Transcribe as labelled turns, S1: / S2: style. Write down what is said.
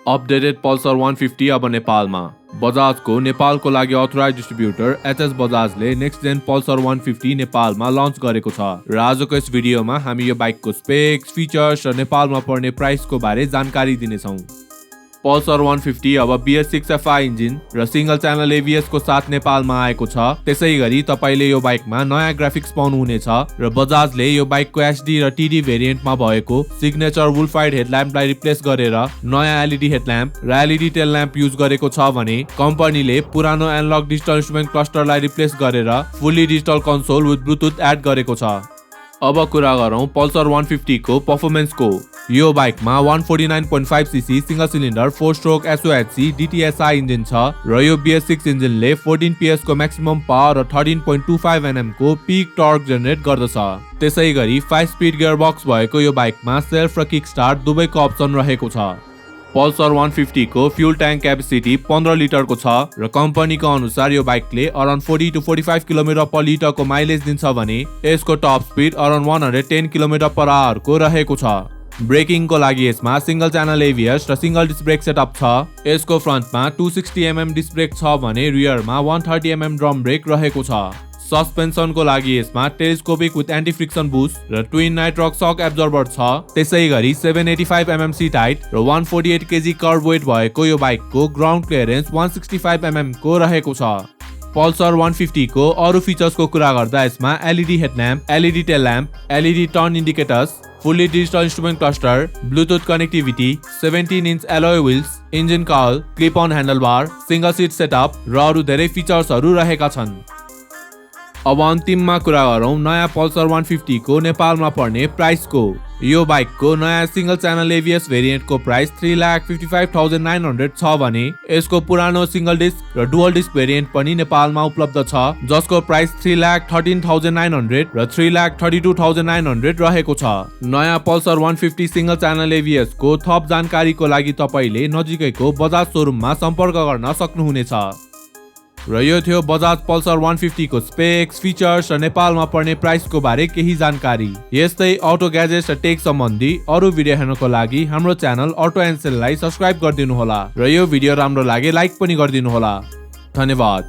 S1: Updated Pulsar 150 अब नेपालमा। बजाजको नेपालको लागि अथोराइज डिस्ट्रिब्युटर एचएस बजाजले नेक्स्ट जेन पल्सर 150 नेपालमा लन्च गरेको छ र आजको यस भिडियोमा हामी यो बाइकको स्पेक्स, फिचर्स र नेपालमा पर्ने प्राइसको बारे जानकारी दिनेछौँ। पल्सर 150 अब BS6 FI इन्जिन र सिंगल च्यानल ABS को साथ नेपालमा आएको छ। त्यसैगरी तपाईले यो बाइकमा नयाँ ग्राफिक्स पाउनुहुनेछ र बजाजले यो बाइकको HD र TD भेरिएन्टमा भएको सिग्नेचर वुल्फाइड हेडल्याम्पलाई रिप्लेस गरेर नयाँ LED हेडल्याम्प र LED टेल ल्याम्प युज गरेको छ भने कम्पनीले पुरानो एनालग डिजिटल इन्स्ट्रुमेन्ट क्लस्टरलाई रिप्लेस गरेर fully digital console with Bluetooth add गरेको छ। अब कुरा गरौँ पल्सर 150 को पर्फर्मेन्सको। यो बाइकमा 149.5cc single cylinder 4 stroke SOHC DTSI engine छ र यो BS6 इन्जिनले 14 PS को म्याक्सिमम पावर र 13.25 Nm को पिक टर्क जेनेरेट गर्दछ। त्यसैगरी 5 स्पिड गियरबक्स भएको यो बाइकमा सेल्फ र किक स्टार्ट दुवैको अप्सन रहेको छ। पल्सर 150 को फ्युल ट्याङ्क क्यापेसिटी 15 लिटरको छ र कम्पनीको अनुसार यो बाइकले अराउन्ड 40 to 45 किलोमिटर पर लिटरको माइलेज दिन्छ भने यसको top speed around 110 kilometre per आवरको रहेको छ। ब्रेकिङको लागि यसमा सिंगल च्यानल ABS र सिंगल डिस्क ब्रेक सेटअप छ। यसको फ्रन्टमा 260 mm डिस्क ब्रेक छ भने रियरमा 130 mm ड्रम ब्रेक रहेको छ। सस्पेन्सनको लागि यसमा telescopic with anti friction boost र ट्विन नाइट्रक सक एब्जर्बर छ। त्यसैगरी 785 mm सीट हाइट र 148 kg कर्ब वेट भएको यो बाइकको ग्राउन्ड क्लियरेन्स 165 mm को रहेको छ। पल्सर 150 को अरु फिचर्सको कुरा गर्दा यसमा LED headlamp, LED tail lamp, LED turn indicators, fully digital instrument cluster, Bluetooth connectivity, 17 inch alloy wheels, engine कल, clip on handlebar, single seat setup र अरु धेरै फिचर्सहरू रहेका छन्। अब अन्तिममा कुरा गरौँ नयाँ पल्सर 150 को नेपालमा पर्ने प्राइसको। यो बाइकको नयाँ सिंगल च्यानल ABS भेरिएन्टको प्राइस 3,55,900 छ भने यसको पुरानो सिंगल डिस्क र डुअल डिस्क भेरिएन्ट पनि नेपालमा उपलब्ध छ जसको प्राइस 3,13,900 र 3,32,900 रहेको छ। नयाँ पल्सर 150 सिंगल च्यानल ABS को थप जानकारीको लागि तपाईले नजिकैको बजाज सोरुममा सम्पर्क गर्न सक्नुहुनेछ। र यो थियो बजाज पल्सर 150 को स्पेक्स, फिचर्स र नेपालमा पर्ने प्राइसको बारे केही जानकारी। यस्तै अटो ग्याजेट्स र टेक सम्बन्धी अरु भिडियो हेर्नको लागि हाम्रो च्यानल Autoncell लाई सब्स्क्राइब गरिदिनु होला र यो भिडियो राम्रो लागे लाइक पनि गरिदिनु होला। धन्यवाद।